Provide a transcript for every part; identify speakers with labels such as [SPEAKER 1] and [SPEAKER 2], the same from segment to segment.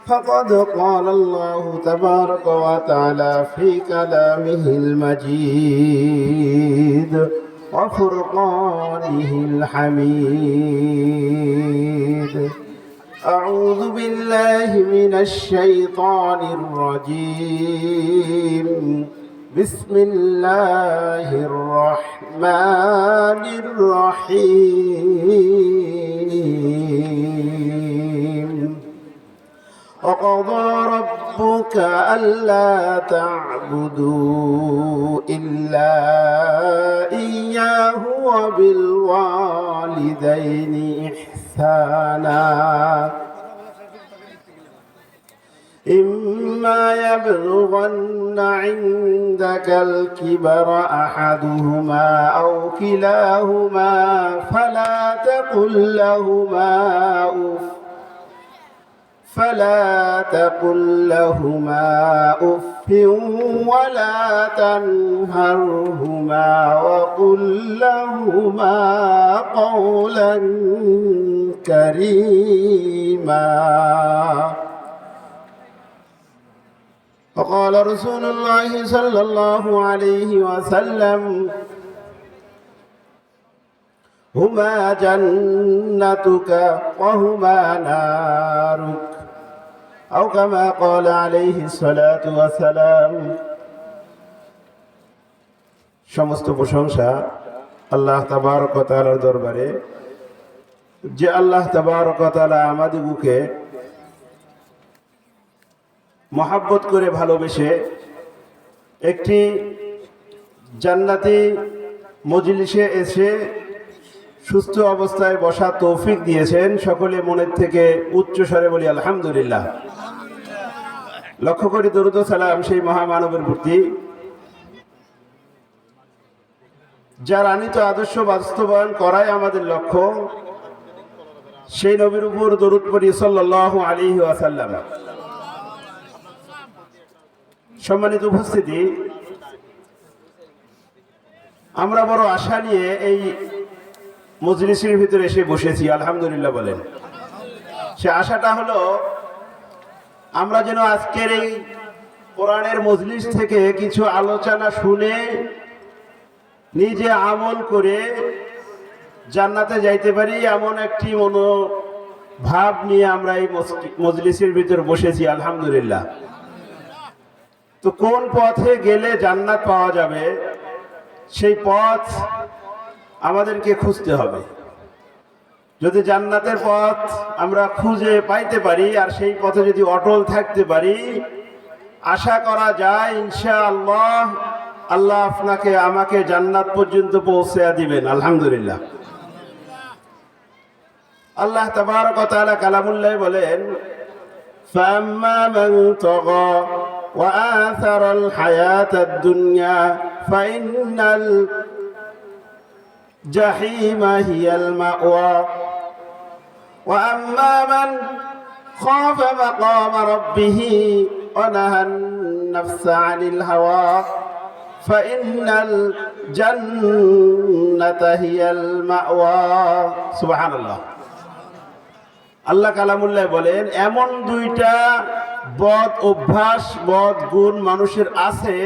[SPEAKER 1] فقد قال الله تبارك وتعالى في كلامه المجيد وفرقانه الحميد. أعوذ بالله من الشيطان الرجيم. بسم الله الرحمن الرحيم. وقضى ربك ألا تعبدوا إلا إياه وبالوالدين إحسانا إما يبلغن عندك الكبر أحدهما أو كلاهما فلا تقل لهما أف ولا تنهرهما وقل لهما قولا كريما. وقال رسول الله صلى الله عليه وسلم: هما جنتك وهما نارك، أو كما قال عليه الصلاة والسلام। সমস্ত প্রশংসা আল্লাহ তাবারক ওয়া তাআলার দরবারে, যে আল্লাহ তাবারক ওয়া তাআলা আমাদিগকে মহাব্বত করে ভালোবেসে একটি জান্নাতি মজলিসে এসে সুস্থ অবস্থায় বসা তৌফিক দিয়েছেন। সকলে মনের থেকে উচ্চ স্বরে বলি আলহামদুলিল্লাহ। লক্ষ্য করি দরুদ ও সালাম সেই মহামানবের প্রতি, যার আনিত আদর্শ বাস্তবায়ন করাই আমাদের লক্ষ্য। সেই নবীর উপর দরুদ পড়ি সাল্লাল্লাহু আলাইহি ওয়াসাল্লাম। সম্মানিত উপস্থিতি, আমরা বড় আশা নিয়ে এই মজলিসের ভিতরে এসে বসেছি, আলহামদুলিল্লাহ বলেন। সে আশাটা হলো আমরা যেন আজকের এই কোরআনের মজলিস থেকে কিছু আলোচনা শুনে নিজে আমল করে জান্নাতে যাইতে পারি, এমন একটি মনোভাব নিয়ে আমরা এই মজলিসের ভিতরে বসেছি, আলহামদুলিল্লাহ। তো কোন পথে গেলে জান্নাত পাওয়া যাবে সেই পথ আমাদেরকে খুঁজতে হবে। যদি জান্নাতের পথ আমরা খুঁজে পাইতে পারি আর সেই পথে যদি অটল থাকতে পারি, আশা করা যায় ইনশাআল্লাহ আল্লাহ আপনাকে আমাকে জান্নাত পর্যন্ত পৌঁছে দিবেন, আলহামদুলিল্লাহ। আল্লাহ তাবারক ওয়া তাআলা কালামুল্লাহ বলেন: ফাম্মা মান তাগা وآثر الحياة الدنيا فإن الجحيم هي المأوى وأما من خاف مقام ربه ونهى النفس عن الهوى فإن الجنة هي المأوى. سبحان الله. আল্লাহ কালামুল্লাহ বলেন, এমন দুইটা বদ অভ্যাস, বদ গুণ মানুষের আছে,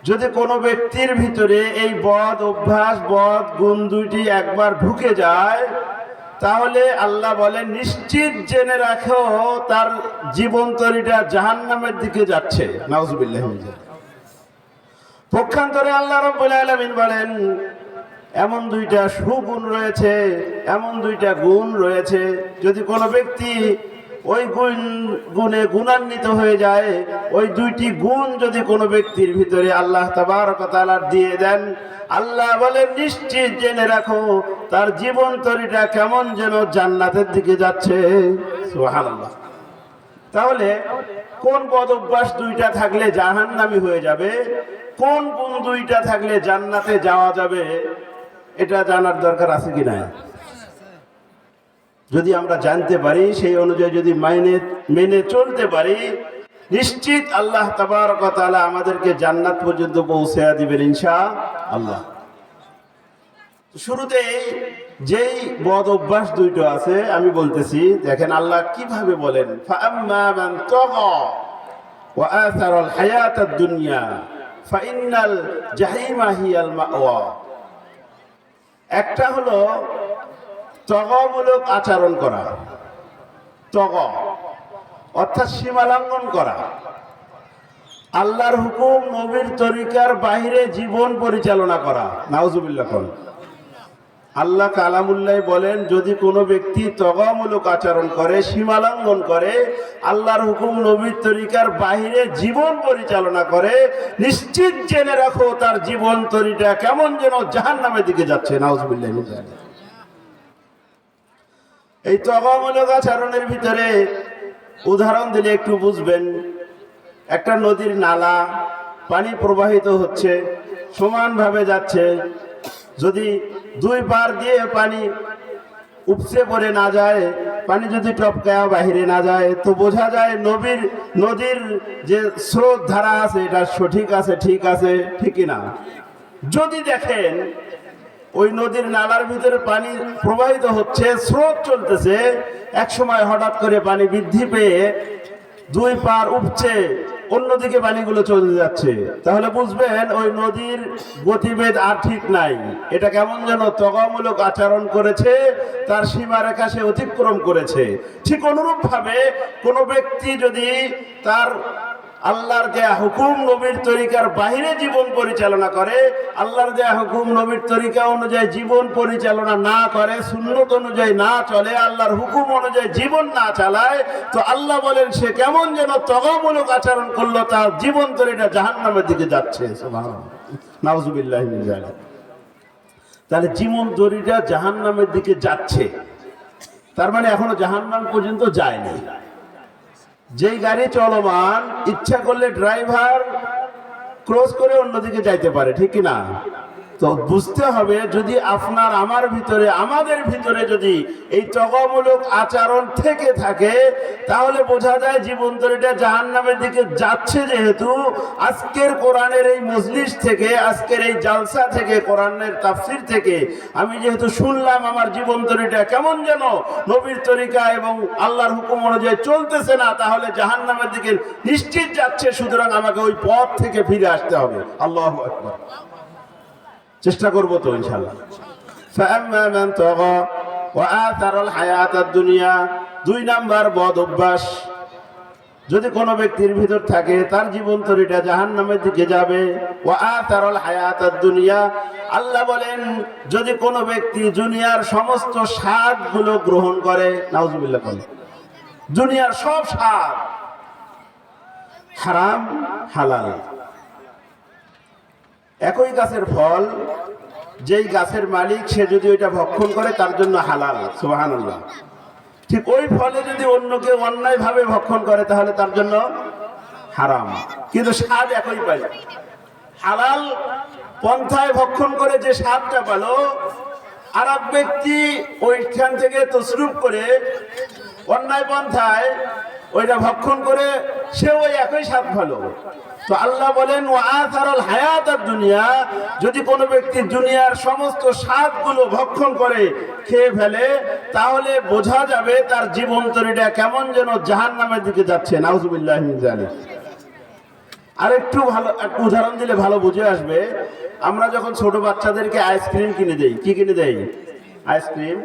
[SPEAKER 1] যদি কোনো ব্যক্তির ভিতরে এই বদ অভ্যাস, বদ গুণ দুইটি একবার ঢুকে যায়, তাহলে আল্লাহ বলেন নিশ্চিত জেনে রাখো তার জীবনতরিটা জাহান্নামের দিকে যাচ্ছে। নাউজুবিল্লাহ। পক্ষান্তরে আল্লাহ রাব্বুল আলামিন বলেন, এমন দুইটা সুগুণ রয়েছে, এমন দুইটা গুণ রয়েছে, যদি কোনো ব্যক্তি ওই গুণে গুণান্বিত হয়ে যায়, ওই দুইটি গুণ যদি কোনো ব্যক্তির ভিতরে আল্লাহ তাবারক ওয়া তাআলা দিয়ে দেন, আল্লাহ বলেন নিশ্চিত জেনে রাখো তার জীবন তরিটা কেমন যেন জান্নাতের দিকে যাচ্ছে। সুবহানাল্লাহ। তাহলে কোন বদ অভ্যাস দুইটা থাকলে জাহান্নামী হয়ে যাবে, কোন গুণ দুইটা থাকলে জান্নাতে যাওয়া যাবে, এটা জানার দরকার আছে কি না? যদি আমরা জানতে পারি, সেই অনুযায়ী যদি মেনে চলতে পারি, নিশ্চিত আল্লাহ তাবারক ওয়া তাআলা আমাদেরকে জান্নাত পর্যন্ত পৌঁছে দিবেন ইনশাআল্লাহ। শুরুতেই যেই বদ অভ্যাস দুইটো আছে আমি বলতেছি, দেখেন আল্লাহ কিভাবে বলেন, ফাআম্মা মান তাগা ওয়া আসারাল হায়াতাদ দুনিয়া ফাইন্নাল জাহিমা হিয়াল মাওয়া। একটা হলো তগমূলক আচরণ করা, তগ অর্থাৎ সীমালঙ্ঘন করা, আল্লাহর হুকুম নবীর তরিকার বাইরে জীবন পরিচালনা করা। নাউজুবিল্লাহ। আল্লাহ কালামুল্লাহ বলেন, যদি কোনো ব্যক্তি তগমূলক আচরণ করে, সীমালঙ্ঘন করে, আল্লাহর হুকুম নবীর তরিকার বাইরে জীবন পরিচালনা করে, নিশ্চিত জেনে রাখো তার জীবন তরিটা কেমন যেন জাহান্নামের দিকে যাচ্ছে। নাউজুবিল্লাহ। এই তগমূলক আচরণের ভিতরে উদাহরণ দিলে একটু বুঝবেন। একটা নদীর নালা, পানি প্রবাহিত হচ্ছে, সমানভাবে যাচ্ছে, যদি দুই পার দিয়ে পানি উপচে পড়ে না যায়, পানি যদি টপকায়া বাহিরে না যায়, তো বোঝা যায় নদীর যে স্রোত ধারা আছে এটা সঠিক আছে, ঠিক আছে, ঠিকই না। যদি দেখেন ওই নদীর নালার ভিতরে পানি প্রবাহিত হচ্ছে, স্রোত চলতেছে, এক সময় হঠাৎ করে পানি বৃদ্ধি পেয়ে দুই পার উপচে অন্যদিকে পানিগুলো চলে যাচ্ছে, তাহলে বুঝবেন ওই নদীর গতিবেগ আর ঠিক নাই। এটা কেমন যেন তগমূলক আচরণ করেছে, তার সীমারেখা সে অতিক্রম করেছে। ঠিক অনুরূপ ভাবে কোনো ব্যক্তি যদি তার আল্লাহর দেয়া হুকুম নবীর তরিকার বাহিরে জীবন পরিচালনা করে, আল্লাহর দেয়া হুকুম নবীর তরিকা অনুযায়ী জীবন পরিচালনা না করে, সুন্নত অনুযায়ী না চলে, আল্লাহর হুকুম অনুযায়ী জীবন না চালায়, তো আল্লাহ বলেন সে কেমন যেন তগমূলক আচরণ করলো, তার জীবন তরিটা জাহান্নামের দিকে যাচ্ছে। সুবহানাল্লাহ, নাউজুবিল্লাহ মিন যালিক। তাহলে জীবন তরিটা জাহান্নামের দিকে যাচ্ছে, তার মানে এখনো জাহান্নাম পর্যন্ত যায়নি। যেই গাড়ি চলমান, ইচ্ছা করলে ড্রাইভার ক্রস করে অন্যদিকে যাইতে পারে, ঠিক কি না? তো বুঝতে হবে, যদি আপনার আমার ভিতরে, আমাদের ভিতরে যদি এই তগমূলক আচরণ থেকে থাকে, তাহলে বোঝা যায় জীবন তরিটা জাহান্নামের দিকে যাচ্ছে। যেহেতু আজকের কোরআনের এই মজলিস থেকে, আজকের এই জালসা থেকে, কোরআনের তাফসীর থেকে আমি যেহেতু শুনলাম আমার জীবন তরিটা কেমন যেন নবীর তরিকা এবং আল্লাহর হুকুম অনুযায়ী চলতেছে না, তাহলে জাহান্নামের দিকে নিশ্চিত যাচ্ছে। সুতরাং আমাকে ওই পথ থেকে ফিরে আসতে হবে। আল্লাহু আকবার। চেষ্টা করবো তো ইনশাআল্লাহ। ফাআম্মা মান তাগা ওয়া আথারাল হায়াতাদ দুনিয়া, দুই নাম্বার বদ অভ্যাস যদি কোনো ব্যক্তির ভিতর থাকে, তার জীবন তরিটা জাহান্নামের দিকে যাবে। ওয়া আথারাল হায়াতাদ দুনিয়া, আল্লাহ বলেন যদি কোনো ব্যক্তি দুনিয়ার সমস্ত স্বাদগুলো গ্রহণ করে, নাউজুবিল্লাহ, দুনিয়ার সব স্বাদ, হারাম হালাল, একই গাছের ফল, যেই গাছের মালিক সে যদি ওইটা ভক্ষণ করে তার জন্য হালাল। সুবহানাল্লাহ। ঠিক ওই ফলে যদি অন্য কেউ অন্যায় ভাবে ভক্ষণ করে তাহলে তার জন্য হারাম, কিন্তু স্বাদ একই পাই। হালাল পন্থায় ভক্ষণ করে যে স্বাদটা পেল, আর এক ব্যক্তি ওইখান থেকে তসরুপ করে অন্যায় পন্থায় ওইটা ভক্ষণ করে সে ওই একই স্বাদ ভালো। তো আল্লাহ বলেন ওয়া আথারাল হায়াতাদ দুনিয়া, যদি কোনো ব্যক্তি দুনিয়ার সমস্ত স্বাদগুলো ভক্ষণ করে, খেয়ে ফেলে, তাহলে বোঝা যাবে তার জীবন তরিটা কেমন যেন জাহান্নামের দিকে যাচ্ছে। নাউজুবিল্লাহি মিন যালিক। আর একটু ভালো একটা উদাহরণ দিলে ভালো বুঝে আসবে। আমরা যখন ছোট বাচ্চাদেরকে আইসক্রিম কিনে দেই, কি কিনে দেই? আইসক্রিম।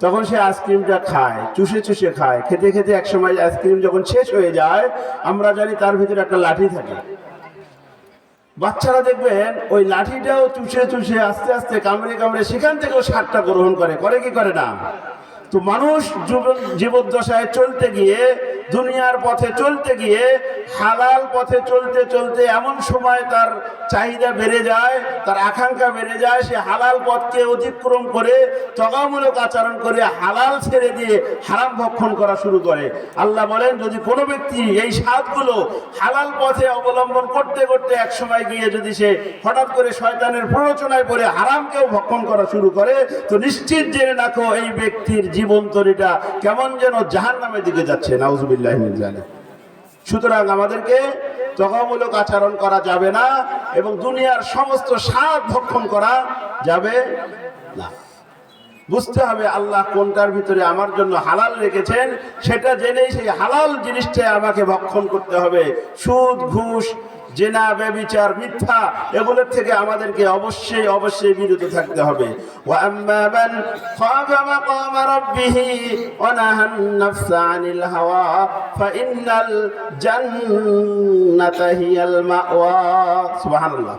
[SPEAKER 1] তখন সে আইসক্রিমটা খায়, চুষে চুষে খায়, খেতে খেতে এক সময় আইসক্রিম যখন শেষ হয়ে যায়, আমরা জানি তার ভিতরে একটা লাঠি থাকে। বাচ্চারা দেখবেন ওই লাঠিটাও চুষে চুষে আস্তে আস্তে কামড়ে কামড়ে সেখান থেকেও স্বাদটা গ্রহণ করে কি করে না? তো মানুষ জীবদ্দশায় চলতে গিয়ে, দুনিয়ার পথে চলতে গিয়ে, হালাল পথে চলতে চলতে এমন সময় তার চাহিদা বেড়ে যায়, তার আকাঙ্ক্ষা বেড়ে যায়, সে হালাল পথকে অতিক্রম করে তগমূলক আচরণ করে হালাল ছেড়ে দিয়ে হারাম ভক্ষণ করা শুরু করে। আল্লাহ বলেন যদি কোনো ব্যক্তি এই স্বাদগুলো হালাল পথে অবলম্বন করতে করতে এক সময় গিয়ে যদি সে হঠাৎ করে শয়তানের প্ররোচনায় পড়ে হারামকেও ভক্ষণ করা শুরু করে, তো নিশ্চিত জেনে রাখো এই ব্যক্তির জীবন তরিটা কেমন যেন জাহান্নামের দিকে যাচ্ছে। নাউজুবিল্লাহি মিন যালিক। সুতরাং আমাদেরকে তগমূলক আচরণ করা যাবে না এবং দুনিয়ার সমস্ত স্বাদ ভক্ষণ করা যাবে না। বুঝতে হবে আল্লাহ কোনটার ভিতরে আমার জন্য হালাল রেখেছেন, সেটা জেনেই সেই হালাল জিনিসটা আমাকে ভক্ষণ করতে হবে। সুদ, ঘুষ, জেনা, ব্যভিচার, মিথ্যা এগুলোর থেকে আমাদেরকে অবশ্যই অবশ্যই বিরত থাকতে হবে। ওয়া আম্মা মান খাফা মাকামা রাব্বিহি ওয়া নাহান নাফসা আনিল হাওয়া ফাইন্নাল জান্নাতা হিয়াল মাওয়া। সুবহানাল্লাহ।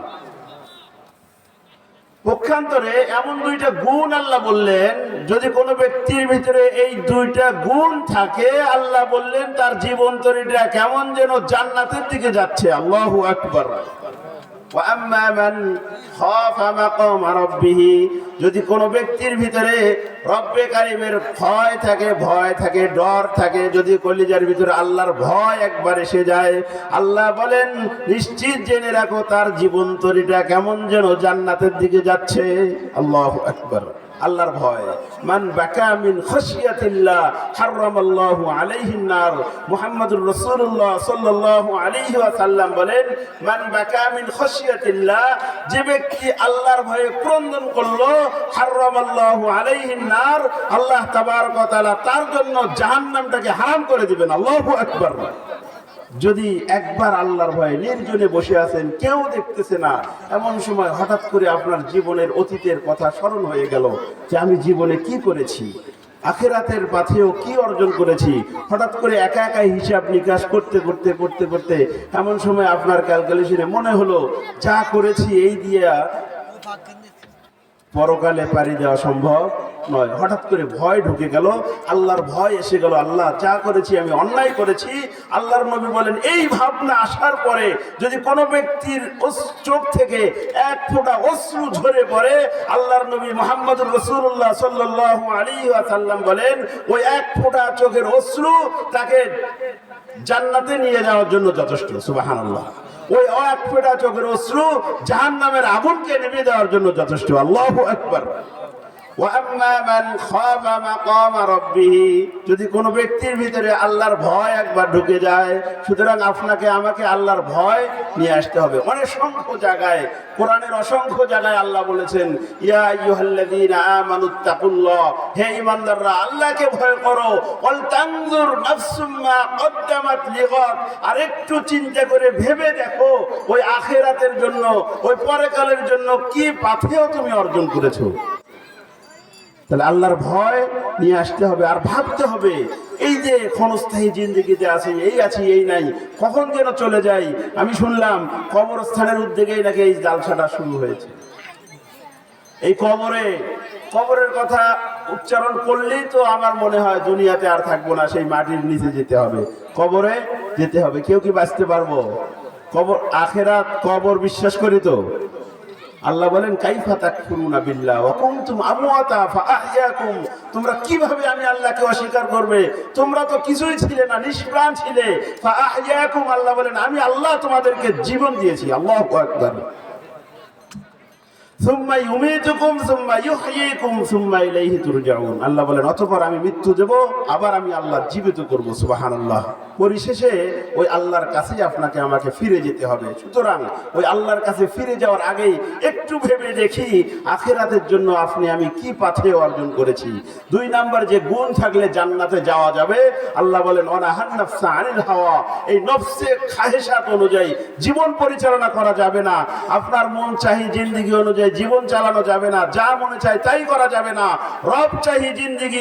[SPEAKER 1] পক্ষান্তরে এমন দুইটা গুণ আল্লাহ বললেন, যদি কোনো ব্যক্তির ভিতরে এই দুইটা গুণ থাকে, আল্লাহ বললেন তার জীবন তরিটা কেমন যেন জান্নাতের দিকে যাচ্ছে। আল্লাহু আকবার। ওয়া আম্মা মান খাফা মাকামা রাব্বিহি, যদি কোনো ব্যক্তির ভিতরে রব্বে কারিমের ভয় থাকে, ডর থাকে, যদি কলিজার ভিতরে আল্লাহর ভয় একবার এসে যায়, আল্লাহ বলেন নিশ্চিত জেনে রাখো তার জীবন তরিটা কেমন যেন জান্নাতের দিকে যাচ্ছে। আল্লাহু আকবার। আল্লাহর ভয়। মান বাকা মিন খাশিয়াতিল্লাহ হারামাল্লাহু আলাইহিন নার। মুহাম্মদুর রাসূলুল্লাহ সাল্লাল্লাহু আলাইহি ওয়াসাল্লাম বলেন, মান বাকা মিন খাশিয়াতিল্লাহ, যে ব্যক্তি আল্লাহর ভয়ে ক্রন্দন করলো, হারামাল্লাহু আলাইহিন নার, আল্লাহ তাবারক ওয়া তাআলা তার জন্য জাহান্নামটাকে হারাম করে দিবেন। আল্লাহু আকবার। যদি একবার আল্লাহর ভয়ে নির্জনে বসে আছেন, কেউ দেখতেছে না, এমন সময় হঠাৎ করে আপনার জীবনের অতীতের কথা স্মরণ হয়ে গেল যে আমি জীবনে কি করেছি, আখিরাতের পথেও কি অর্জন করেছি, হঠাৎ করে একা একাই হিসাব নিকাশ করতে করতে করতে করতে এমন সময় আপনার ক্যালকুলেশনে মনে হলো যা করেছি এই দিয়ে পরকালে পাড়ি দেওয়া সম্ভব নয়। হঠাৎ করে ভয় ঢুকে গেল, আল্লাহর ভয় এসে গেল, আল্লাহ যা করেছি আমি অন্যায় করেছি। আল্লাহর নবী বলেন এই ভাবনা আসার পরে যদি কোনো ব্যক্তির চোখ থেকে এক ফোঁটা অশ্রু ঝরে পড়ে, আল্লাহর নবী মুহাম্মদুর রাসূলুল্লাহ সাল্লাল্লাহু আলাইহি ওয়াসাল্লাম বলেন ওই এক ফোঁটা চোখের অশ্রু তাকে জান্নাতে নিয়ে যাওয়ার জন্য যথেষ্ট। সুবহানাল্লাহ। ওই এক ফোঁটা চোখের অশ্রু জাহান্নামের আগুনকে নিভিয়ে দেওয়ার জন্য যথেষ্ট। আল্লাহু আকবার। ওয়া আম্মা মান খাফা মাকামা রাব্বিহি, যদি কোনো ব্যক্তির ভিতরে আল্লাহর ভয় একবার ঢুকে যায়, সুতরাং আপনাকে আমাকে আল্লাহর ভয় নিয়ে আসতে হবে। অসংখ্য জায়গায়, কোরআনের অসংখ্য জায়গায় আল্লাহ বলেছেন ইয়া আইয়ুহাল্লাযীনা আমানুত্তাকুল্লাহ, হে ঈমানদাররা আল্লাহকে ভয় করো। ওয়াল তানজুর নাফসুম মা কদ্দামাত লিগাদ, আর একটু চিন্তা করে ভেবে দেখো ওই আখিরাতের জন্য, ওই পরকালের জন্য কি পাথেয় তুমি অর্জন করেছো। তাহলে আল্লাহর ভয় নিয়ে আসতে হবে, আর ভাবতে হবে এই যে ক্ষণস্থায়ী জিন্দেগিতে আছে, এই আছি এই নাই, কখন যেন চলে যাই। আমি শুনলাম কবরস্থানের উদ্যোগেই নাকি এই জালসাটা শুরু হয়েছে। এই কবরের কথা উচ্চারণ করলেই তো আমার মনে হয় দুনিয়াতে আর থাকবো না, সেই মাটির নিচে যেতে হবে, কবরে যেতে হবে। কেউ কি বাঁচতে পারবো? কবর, আখেরাত, কবর বিশ্বাস করি তো। আল্লাহ বলেন কাইফা তাকফুরুনা বিল্লাহ ওয়া কুনতুম আমওয়াতা ফাআহইয়াকুম, তোমরা কিভাবে আমি আল্লাহকে অস্বীকার করবে, তোমরা তো কিছুই ছিলে না, নিষ্প্রাণ ছিলে। ফাআহইয়াকুম, আল্লাহ বলেন আমি আল্লাহ তোমাদেরকে জীবন দিয়েছি। আল্লাহু আকবার। সুম্মা ইউমীতুকুম সুম্মা ইউহয়ীকুম সুম্মা ইলাইহি তুরজাউন, আল্লাহ বলেন অতঃপর আমি মৃত্যু দেব, আবার আমি আল্লাহ জীবিত করব। সুবহানাল্লাহ। পরিশেষে ওই আল্লাহর কাছেই আপনাকে আমাকে ফিরে যেতে হবে। সুতরাং ওই আল্লাহর কাছে ফিরে যাওয়ার আগেই একটু ভেবে দেখি আখিরাতের জন্য আমি কি পাথেয় অর্জন করেছি। 2 নাম্বার যে গুণ থাকলে জান্নাতে যাওয়া যাবে, আল্লাহ বলেন ওয়ানাহান নাফসা আনিল হাওয়া, এই নফসে খাহেসাত অনুযায়ী জীবন পরিচালনা করা যাবে না। আপনার মন চাহি জিন্দেগি অনুযায়ী জীবন চালানো যাবে না, যা মনে চায় তাই করা যাবে না। রব চাহি জিন্দেগি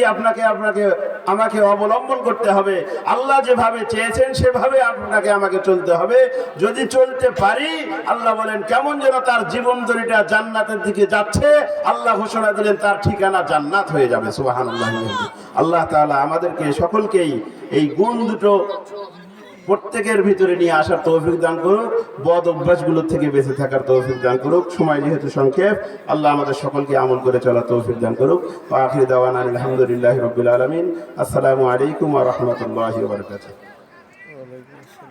[SPEAKER 1] আমাকে অবলম্বন করতে হবে। আল্লাহ যেভাবে চেয়েছেন সেভাবে আপনাকে আমাকে চলতে হবে। যদি চলতে পারি, আল্লাহ বলেন কেমন যেন তার জীবন দড়িটা জান্নাতের দিকে যাচ্ছে। আল্লাহ ঘোষণা দিলেন তার ঠিকানা জান্নাত হয়ে যাবে। সুবহানাল্লাহ। আল্লাহ তাআলা আমাদেরকে সকলকেই এই গুণ দুটো প্রত্যেকের ভিতরে নিয়ে আসার তৌফিক দান করুক, বদ অভ্যাসগুলোর থেকে বেঁচে থাকার তৌফিক দান করুক। সময় যেহেতু সংক্ষেপ, আল্লাহ আমাদের সকলকে আমল করে চলার তৌফিক দান করুক। ওয়া আখিরু দাওয়ানা আলহামদুলিল্লাহি রাব্বিল আলামিন। আসসালামু আলাইকুম ওয়া রাহমাতুল্লাহি ওয়া বারাকাতুহু।